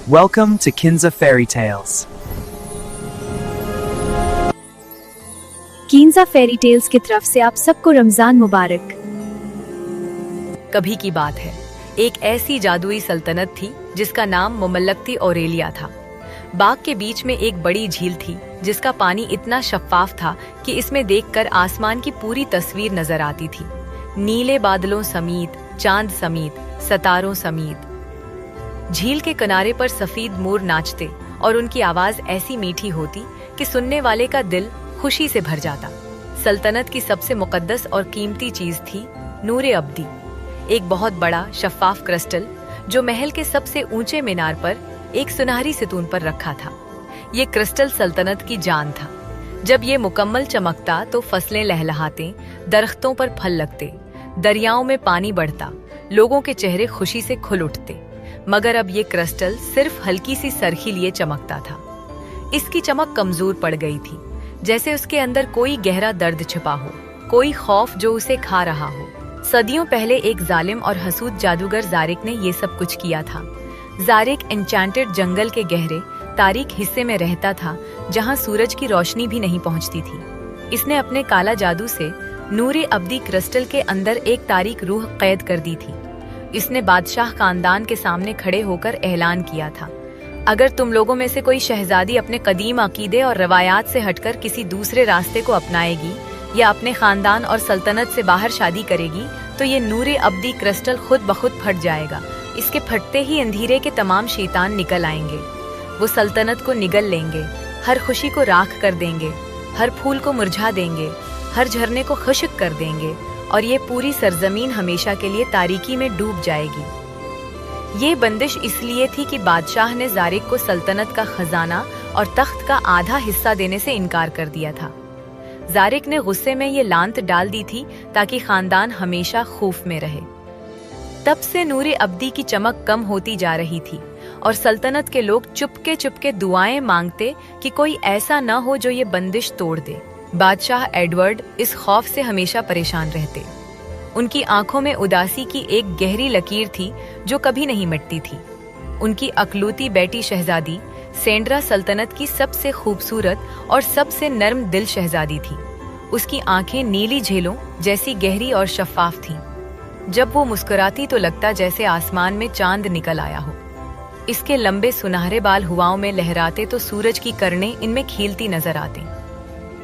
Welcome to Kinza Fairy Tales. Kinza fairy tales की तरफ से आप सबको रमजान मुबारक। कभी की बात है, एक ऐसी जादुई सल्तनत थी जिसका नाम मुमल्लकती औरेलिया था। बाग के बीच में एक बड़ी झील थी जिसका पानी इतना शफ्फाफ था कि इसमें देखकर आसमान की पूरी तस्वीर नजर आती थी, नीले बादलों समेत, चांद समेत, सितारों समेत। झील के किनारे पर सफेद मोर नाचते और उनकी आवाज ऐसी मीठी होती कि सुनने वाले का दिल खुशी से भर जाता। सल्तनत की सबसे मुकद्दस और कीमती चीज थी नूरे अब्दी, एक बहुत बड़ा शफ्फाफ क्रिस्टल जो महल के सबसे ऊंचे मीनार पर एक सुनहरी सितून पर रखा था। ये क्रिस्टल सल्तनत की जान था। जब ये मुकम्मल चमकता तो फसलें लहलहाते, दरख्तों पर फल लगते, दरियाओं में पानी बढ़ता, लोगों के चेहरे खुशी से खुल उठते। मगर अब ये क्रिस्टल सिर्फ हल्की सी सरखी लिए चमकता था। इसकी चमक कमजोर पड़ गई थी, जैसे उसके अंदर कोई गहरा दर्द छिपा हो, कोई खौफ जो उसे खा रहा हो। सदियों पहले एक जालिम और हसूद जादूगर ज़ारिक ने ये सब कुछ किया था। ज़ारिक एन्चेंटेड जंगल के गहरे तारीक हिस्से में रहता था, जहाँ सूरज की रोशनी भी नहीं पहुँचती थी। इसने अपने काला जादू से नूरे अब्दी क्रिस्टल के अंदर एक तारीक रूह कैद कर दी थी। इसने बादशाह खानदान के सामने खड़े होकर ऐलान किया था, अगर तुम लोगों में से कोई शहजादी अपने कदीम अकीदे और रवायात से हटकर किसी दूसरे रास्ते को अपनाएगी या अपने खानदान और सल्तनत से बाहर शादी करेगी तो ये नूरे अब्दी क्रिस्टल खुद ब खुद फट जाएगा। इसके फटते ही अंधेरे के तमाम शैतान निकल आएंगे। वो सल्तनत को निगल लेंगे, हर खुशी को राख कर देंगे, हर फूल को मुरझा देंगे, हर झरने को खुश्क कर देंगे और ये पूरी सरजमीन हमेशा के लिए तारीकी में डूब जाएगी। ये बंदिश इसलिए थी कि बादशाह ने ज़ारिक को सल्तनत का खजाना और तख्त का आधा हिस्सा देने से इनकार कर दिया था। ज़ारिक ने गुस्से में ये लांत डाल दी थी ताकि खानदान हमेशा खौफ में रहे। तब से नूरे अब्दी की चमक कम होती जा रही थी और सल्तनत के लोग चुपके चुपके दुआएं मांगते कि कोई ऐसा न हो जो ये बंदिश तोड़ दे। बादशाह एडवर्ड इस खौफ से हमेशा परेशान रहते। उनकी आंखों में उदासी की एक गहरी लकीर थी जो कभी नहीं मिटती थी। उनकी अकलौती बेटी शहजादी सेंड्रा सल्तनत की सबसे खूबसूरत और सबसे नर्म दिल शहजादी थी। उसकी आंखें नीली झीलों जैसी गहरी और शफ्फाफ थीं। जब वो मुस्कुराती तो लगता जैसे आसमान में चांद निकल आया हो। इसके लंबे सुनहरे बाल हवाओं में लहराते तो सूरज की किरणें इनमें खिलती नजर आती।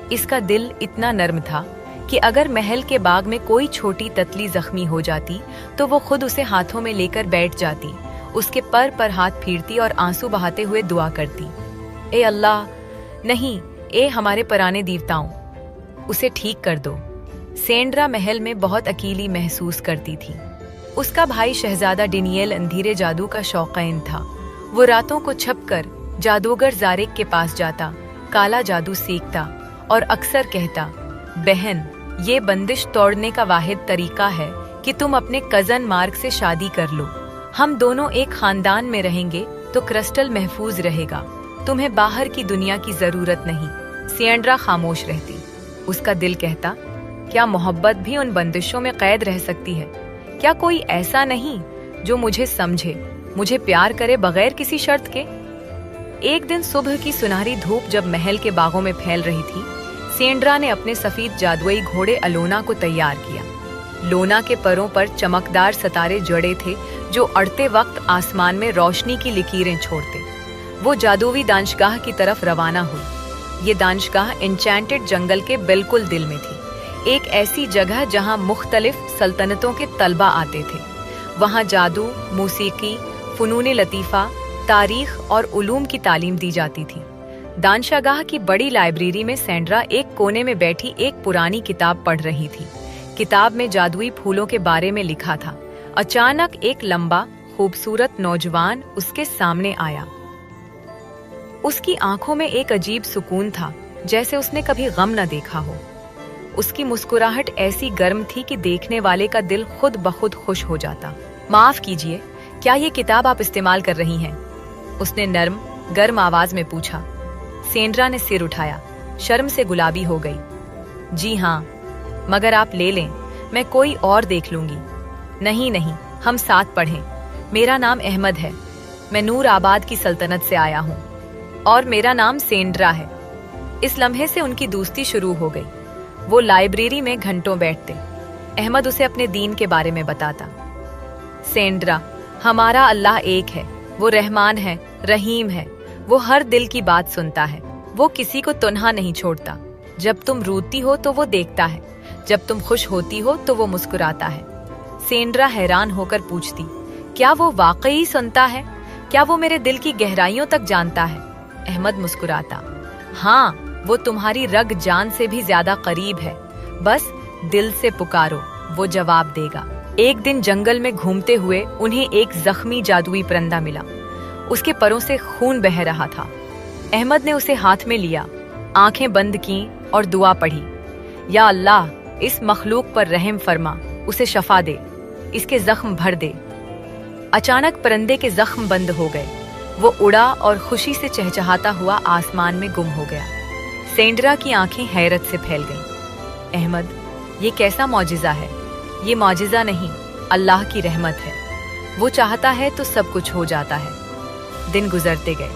इसका दिल इतना नर्म था कि अगर महल के बाग में कोई छोटी ततली जख्मी हो जाती तो वो खुद उसे हाथों में लेकर बैठ जाती, उसके पर पर हाथ फेरती और आंसू बहाते हुए दुआ करती, ए अल्लाह, नहीं, ए हमारे पुराने देवताओं, उसे ठीक कर दो। सेंड्रा महल में बहुत अकेली महसूस करती थी। उसका भाई शहजादा डेनियल अंधेरे जादू का शौकीन था। वो रातों को छपकर जादूगर ज़ारिक के पास जाता, काला जादू सीखता और अक्सर कहता, बहन, ये बंदिश तोड़ने का वाहिद तरीका है कि तुम अपने कजन मार्क से शादी कर लो। हम दोनों एक खानदान में रहेंगे तो क्रिस्टल महफूज रहेगा। तुम्हें बाहर की दुनिया की जरूरत नहीं। सेंड्रा खामोश रहती। उसका दिल कहता, क्या मोहब्बत भी उन बंदिशों में कैद रह सकती है? क्या कोई ऐसा नहीं जो मुझे समझे, मुझे प्यार करे बगैर किसी शर्त के? एक दिन सुबह की सुनहरी धूप जब महल के बागों में फैल रही थी, सेंड्रा ने अपने सफेद जादुई घोड़े अलोना को तैयार किया। लोना के परों पर चमकदार सितारे जड़े थे जो अड़ते वक्त आसमान में रोशनी की लकीरें छोड़ते। वो जादुई दानिशगाह की तरफ रवाना हुई। ये दानिशगाह एन्चेंटेड जंगल के बिल्कुल दिल में थी, एक ऐसी जगह जहां मुख्तलिफ सल्तनतों के तलबा आते थे। वहां जादू, मौसीकी, फनून लतीफ़ा, तारीख और उलूम की तालीम दी जाती थी। दानिशगाह की बड़ी लाइब्रेरी में सेंड्रा एक कोने में बैठी एक पुरानी किताब पढ़ रही थी। किताब में जादुई फूलों के बारे में लिखा था। अचानक एक लंबा, खूबसूरत नौजवान उसके सामने आया। उसकी आंखों में एक अजीब सुकून था, जैसे उसने कभी गम न देखा हो। उसकी मुस्कुराहट ऐसी गर्म थी कि देखने वाले का दिल खुद ब खुद खुश हो जाता। माफ कीजिए, क्या ये किताब आप इस्तेमाल कर रही हैं? उसने नर्म, गर्म आवाज में पूछा। सेंड्रा ने सिर उठाया, शर्म से गुलाबी हो गई। जी हाँ, मगर आप ले लें, मैं कोई और देख लूंगी। नहीं नहीं, हम साथ पढ़ें। मेरा नाम अहमद है। मैं नूर आबाद की सल्तनत से आया हूँ और मेरा नाम सेंड्रा है। इस लम्हे से उनकी दोस्ती शुरू हो गई। वो लाइब्रेरी में घंटों बैठते। अहमद उसे अपने दीन के बारे में बताता। सेंड्रा, हमारा अल्लाह एक है, वो रहमान है, रहीम है, वो हर दिल की बात सुनता है, वो किसी को तन्हा नहीं छोड़ता। जब तुम रोती हो तो वो देखता है, जब तुम खुश होती हो तो वो मुस्कुराता है। सेंड्रा हैरान होकर पूछती, क्या वो वाकई सुनता है? क्या वो मेरे दिल की गहराइयों तक जानता है? अहमद मुस्कुराता, हाँ, वो तुम्हारी रग जान से भी ज्यादा करीब है, बस दिल से पुकारो, वो जवाब देगा। एक दिन जंगल में घूमते हुए उन्हें एक जख्मी जादुई परिंदा मिला। उसके परों से खून बह रहा था। अहमद ने उसे हाथ में लिया, आंखें बंद की और दुआ पढ़ी, या अल्लाह, इस मखलूक पर रहम फरमा, उसे शफा दे, इसके जख्म भर दे। अचानक परिंदे के जख्म बंद हो गए। वो उड़ा और खुशी से चहचहाता हुआ आसमान में गुम हो गया। सेंड्रा की आंखें हैरत से फैल गईं। अहमद, ये कैसा मौजिज़ा है? ये मौजिज़ा नहीं, अल्लाह की रहमत है। वो चाहता है तो सब कुछ हो जाता है। दिन गुजरते गए,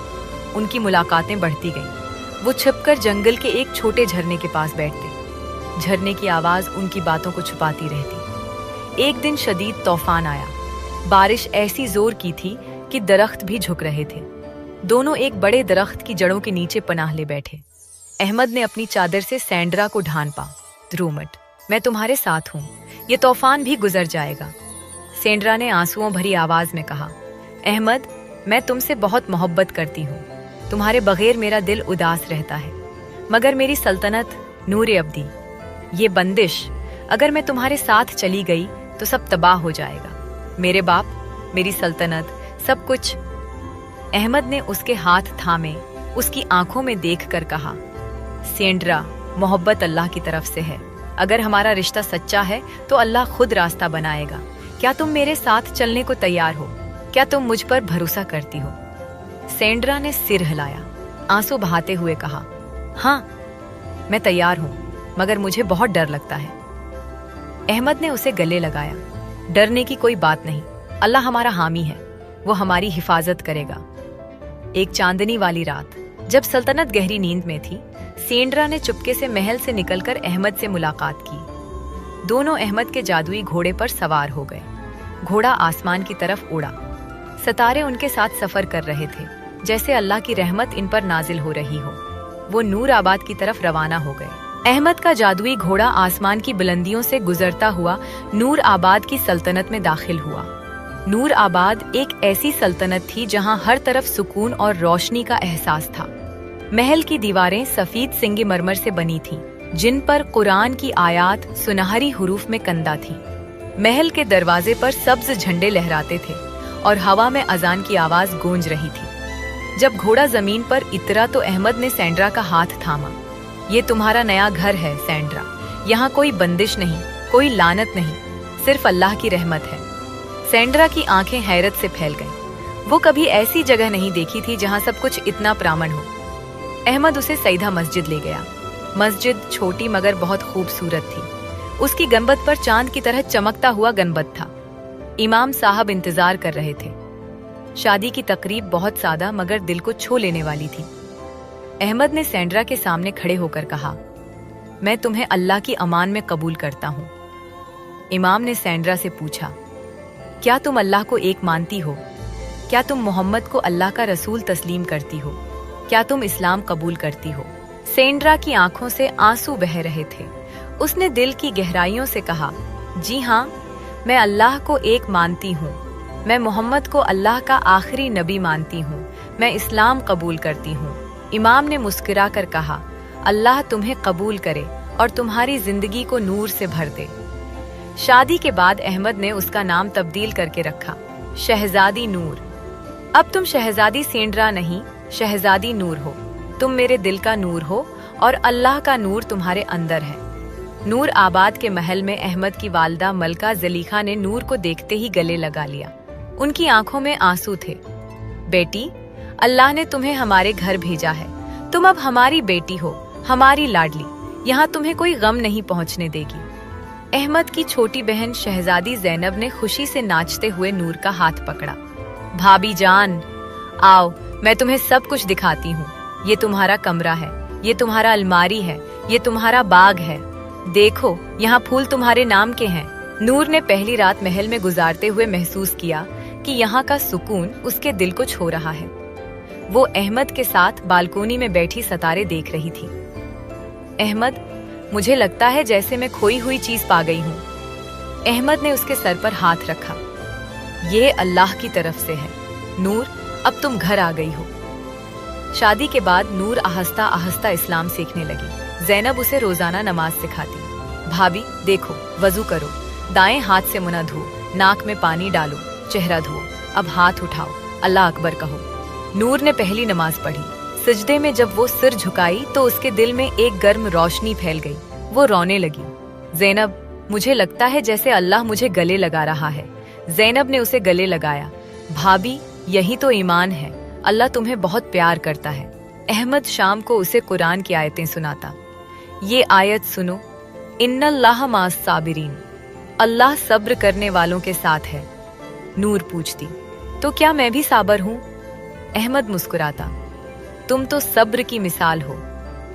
उनकी मुलाकातें बढ़ती गईं। वो छिपकर जंगल के एक छोटे झरने के पास बैठते। झरने की आवाज उनकी बातों को छुपाती रहती। एक दिन शदीद तूफान आया। बारिश ऐसी जोर की थी कि दरख्त भी झुक रहे थे। दोनों एक बड़े दरख्त की जड़ों के नीचे पनाह ले बैठे। अहमद ने अपनी चादर से सेंड्रा को ढांपा। रो मत, मैं तुम्हारे साथ हूँ, ये तूफान भी गुजर जाएगा। सेंड्रा ने आंसुओं भरी आवाज में कहा, अहमद, मैं तुमसे बहुत मोहब्बत करती हूँ, तुम्हारे बगैर मेरा दिल उदास रहता है। मगर मेरी सल्तनत नूर अब्दी, ये बंदिश, अगर मैं तुम्हारे साथ चली गई तो सब तबाह हो जाएगा। मेरे बाप, मेरी सल्तनत, सब कुछ। अहमद ने उसके हाथ थामे, उसकी आंखों में देखकर कहा, सेंड्रा, मोहब्बत अल्लाह की तरफ से है। अगर हमारा रिश्ता सच्चा है तो अल्लाह खुद रास्ता बनाएगा। क्या तुम मेरे साथ चलने को तैयार हो? क्या तुम मुझ पर भरोसा करती हो? सेंड्रा ने सिर हिलाया, आंसू बहाते हुए कहा, हाँ, मैं तैयार हूँ, मगर मुझे बहुत डर लगता है। अहमद ने उसे गले लगाया। डरने की कोई बात नहीं, अल्लाह हमारा हामी है, वो हमारी हिफाजत करेगा। एक चांदनी वाली रात, जब सल्तनत गहरी नींद में थी, सेंड्रा ने चुपके से महल से निकलकर अहमद से मुलाकात की। दोनों अहमद के जादुई घोड़े पर सवार हो गए। घोड़ा आसमान की तरफ उड़ा। सितारे उनके साथ सफर कर रहे थे, जैसे अल्लाह की रहमत इन पर नाजिल हो रही हो। वो नूर आबाद की तरफ रवाना हो गए। अहमद का जादुई घोड़ा आसमान की बुलंदियों से गुजरता हुआ नूर आबाद की सल्तनत में दाखिल हुआ। नूर आबाद एक ऐसी सल्तनत थी जहां हर तरफ सुकून और रोशनी का एहसास था। महल की दीवारें सफेद संगमरमर से बनी थीं, जिन पर कुरान की आयात सुनहरी हुरूफ में कंदा थी। महल के दरवाजे पर सब्ज झंडे लहराते थे और हवा में अजान की आवाज गूंज रही थी। जब घोड़ा जमीन पर इतरा तो अहमद ने सेंड्रा का हाथ थामा। ये तुम्हारा नया घर है सेंड्रा, यहाँ कोई बंदिश नहीं, कोई लानत नहीं, सिर्फ अल्लाह की रहमत है। सेंड्रा की आंखें हैरत से फैल गईं। वो कभी ऐसी जगह नहीं देखी थी जहाँ सब कुछ इतना प्रामाण हो। अहमद उसे सईदा मस्जिद ले गया। मस्जिद छोटी मगर बहुत खूबसूरत थी। उसकी गंबद पर चांद की तरह चमकता हुआ गंबद था। इमाम साहब इंतजार कर रहे थे। शादी की तकरीब बहुत सादा मगर दिल को छू लेने वाली थी। अहमद ने सेंड्रा के सामने खड़े होकर कहा, मैं तुम्हें अल्लाह की अमान में कबूल करता हूँ। इमाम ने सेंड्रा से पूछा, क्या तुम अल्लाह को एक मानती हो? क्या तुम मोहम्मद को अल्लाह का रसूल तस्लीम करती हो? क्या तुम इस्लाम कबूल करती हो? सेंड्रा की आंखों से आंसू बह रहे थे। उसने दिल की गहराइयों से कहा, जी हाँ, मैं अल्लाह को एक मानती हूँ। मैं मोहम्मद को अल्लाह का आखिरी नबी मानती हूँ। मैं इस्लाम कबूल करती हूँ। इमाम ने मुस्कुरा कर कहा, अल्लाह तुम्हें कबूल करे और तुम्हारी जिंदगी को नूर से भर दे। शादी के बाद अहमद ने उसका नाम तब्दील करके रखा, शहजादी नूर। अब तुम शहजादी सेंड्रा नहीं, शहजादी नूर हो। तुम मेरे दिल का नूर हो और अल्लाह का नूर तुम्हारे अंदर है। नूर आबाद के महल में अहमद की वालदा मलका जलीखा ने नूर को देखते ही गले लगा लिया। उनकी आंखों में आंसू थे। बेटी, अल्लाह ने तुम्हें हमारे घर भेजा है। तुम अब हमारी बेटी हो, हमारी लाडली। यहाँ तुम्हें कोई गम नहीं पहुँचने देगी। अहमद की छोटी बहन शहजादी जैनब ने खुशी से नाचते हुए नूर का हाथ पकड़ा। भाभी जान, आओ, मैं तुम्हें सब कुछ दिखाती हूँ। ये तुम्हारा कमरा है, ये तुम्हारा अलमारी है, ये तुम्हारा बाग है। देखो, यहाँ फूल तुम्हारे नाम के हैं। नूर ने पहली रात महल में गुजारते हुए महसूस किया कि यहाँ का सुकून उसके दिल को छू रहा है। वो अहमद के साथ बालकोनी में बैठी सितारे देख रही थी। अहमद, मुझे लगता है जैसे मैं खोई हुई चीज पा गई हूँ। अहमद ने उसके सर पर हाथ रखा। ये अल्लाह की तरफ से है। नूर, अब तुम घर आ गई हो। शादी के बाद नूर आहिस्ता आहिस्ता इस्लाम सीखने लगी। ज़ैनब उसे रोजाना नमाज सिखाती। भाभी देखो, वजू करो, दाएं हाथ से मुंह धो, नाक में पानी डालो, चेहरा धो, अब हाथ उठाओ, अल्लाह अकबर कहो। नूर ने पहली नमाज पढ़ी। सजदे में जब वो सिर झुकाई तो उसके दिल में एक गर्म रोशनी फैल गई। वो रोने लगी। ज़ैनब, मुझे लगता है जैसे अल्लाह मुझे गले लगा रहा है। ज़ैनब ने उसे गले लगाया। भाभी, यही तो ईमान है। अल्लाह तुम्हें बहुत प्यार करता है। अहमद शाम को उसे कुरान की आयतें सुनाता। ये आयत सुनो, इन्नल्लाह मास साबिरीन, अल्लाह सब्र करने वालों के साथ है। नूर पूछती, तो क्या मैं भी साबर हूँ? अहमद मुस्कुराता, तुम तो सब्र की मिसाल हो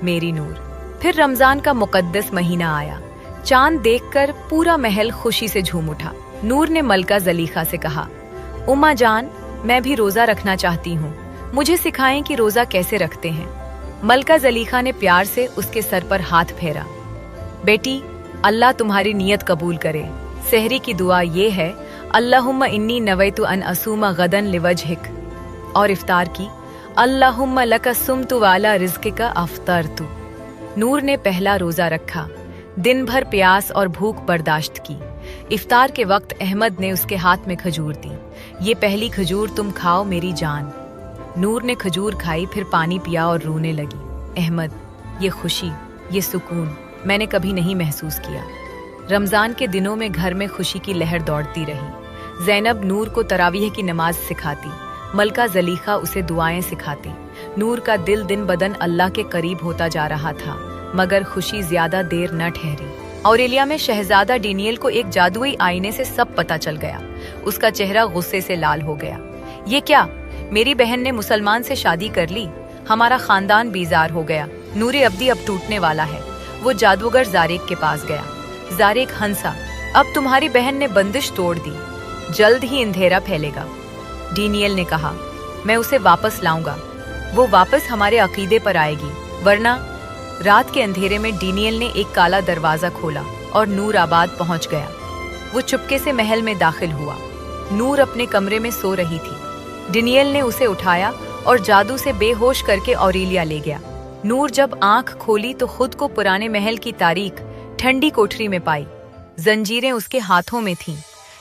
मेरी नूर। फिर रमजान का मुकद्दस महीना आया। चांद देखकर पूरा महल खुशी से झूम उठा। नूर ने मलका जलीखा से कहा, उम्मा जान, मैं भी रोजा रखना चाहती हूँ, मुझे सिखाएं कि रोजा कैसे रखते हैं। मलका जलीखा ने प्यार से उसके सर पर हाथ फेरा। बेटी, अल्लाह तुम्हारी नियत कबूल करे। सहरी की दुआ ये है, अल्लाहुम्मा इन्नी नवैतु अन असूमा गदन लिवजहिक। और इफ्तार की, अल्लाहुम्मा लका सुमतु वाला रिज़्क़िका अफ्तरतु। नूर ने पहला रोजा रखा। दिन भर प्यास और भूख बर्दाश्त की। इफ्तार के वक्त अहमद ने उसके हाथ में खजूर दी। ये पहली खजूर तुम खाओ मेरी जान। नूर ने खजूर खाई, फिर पानी पिया और रोने लगी। अहमद, ये खुशी, ये सुकून मैंने कभी नहीं महसूस किया। रमजान के दिनों में घर में खुशी की लहर दौड़ती रही। ज़ैनब नूर को तरावीह की नमाज सिखाती। मलका जलीखा उसे दुआएं सिखाती। नूर का दिल दिन बदन अल्लाह के करीब होता जा रहा था, मगर खुशी ज्यादा देर न ठहरी। ऑरेलिया में शहजादा डेनियल को एक जादुई आईने से सब पता चल गया। उसका चेहरा गुस्से से लाल हो गया। ये क्या, मेरी बहन ने मुसलमान से शादी कर ली, हमारा खानदान बीजार हो गया। नूरे अब्दी अब टूटने वाला है। वो जादूगर जारेक के पास गया। जारेक हंसा, अब तुम्हारी बहन ने बंदिश तोड़ दी, जल्द ही अंधेरा फैलेगा। डेनियल ने कहा, मैं उसे वापस लाऊंगा, वो वापस हमारे अकीदे पर आएगी, वरना। रात के अंधेरे में डेनियल ने एक काला दरवाजा खोला और नूर आबाद पहुंच गया। वो चुपके से महल में दाखिल हुआ। नूर अपने कमरे में सो रही थी। डेनियल ने उसे उठाया और जादू से बेहोश करके ऑरेलिया ले गया। नूर जब आंख खोली तो खुद को पुराने महल की तारीख ठंडी कोठरी में पाई। जंजीरें उसके हाथों में थीं।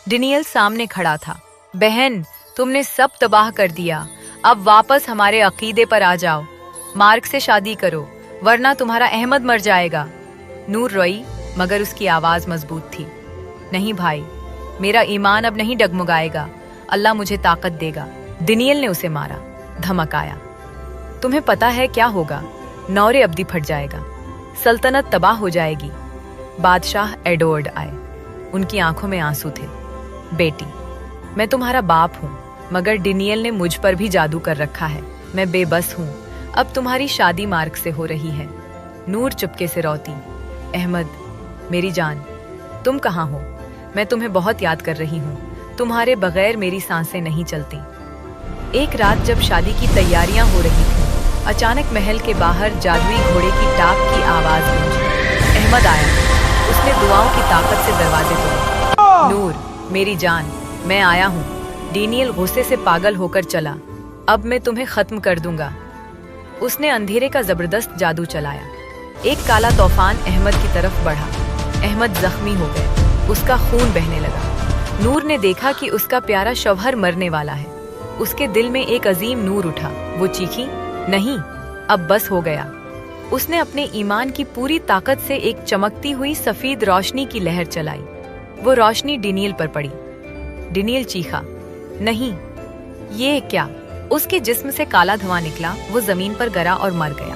डेनियल सामने खड़ा था। बहन, तुमने सब तबाह कर दिया, अब वापस हमारे अकीदे पर आ जाओ। मार्क से शादी करो, वरना तुम्हारा अहमद मर जाएगा। नूर रोई, मगर उसकी आवाज मजबूत थी। नहीं भाई, मेरा ईमान अब नहीं डगमगाएगा, अल्लाह मुझे ताकत देगा। डेनियल ने उसे मारा, धमकाया, तुम्हें पता है क्या होगा? नौरे अब्दी फट जाएगा, सल्तनत तबाह हो जाएगी। बादशाह एडवर्ड आए। उनकी आंखों में आंसू थे। बेटी, मैं तुम्हारा बाप हूँ, मगर डेनियल ने मुझ पर भी जादू कर रखा है। मैं बेबस हूँ, अब तुम्हारी शादी मार्क से हो रही है। नूर चुपके से रोती। अहमद, मेरी जान, तुम कहाँ हो? मैं तुम्हें बहुत याद कर रही हूँ, तुम्हारे बगैर मेरी सांसें नहीं चलती। एक रात जब शादी की तैयारियां हो रही थीं, अचानक महल के बाहर जादुई घोड़े की टाप की आवाज गूंजी। अहमद आया। उसने दुआओं की ताकत से दरवाजे तोड़े। नूर, मेरी जान, मैं आया हूँ। डेनियल गुस्से से पागल होकर चला। अब मैं तुम्हें खत्म कर दूंगा। उसने अंधेरे का जबरदस्त जादू चलाया। एक काला तूफान अहमद की तरफ बढ़ा। अहमद जख्मी हो गया, उसका खून बहने लगा। नूर ने देखा कि उसका प्यारा शौहर मरने वाला है। उसके दिल में एक अजीम नूर उठा। वो चीखी, नहीं, अब बस हो गया। उसने अपने ईमान की पूरी ताकत से एक चमकती हुई सफेद रोशनी की लहर चलाई। वो रोशनी डेनियल पर पड़ी। डेनियल चीखा, नहीं, ये क्या? उसके जिस्म से काला धुआं निकला। वो जमीन पर गिरा और मर गया।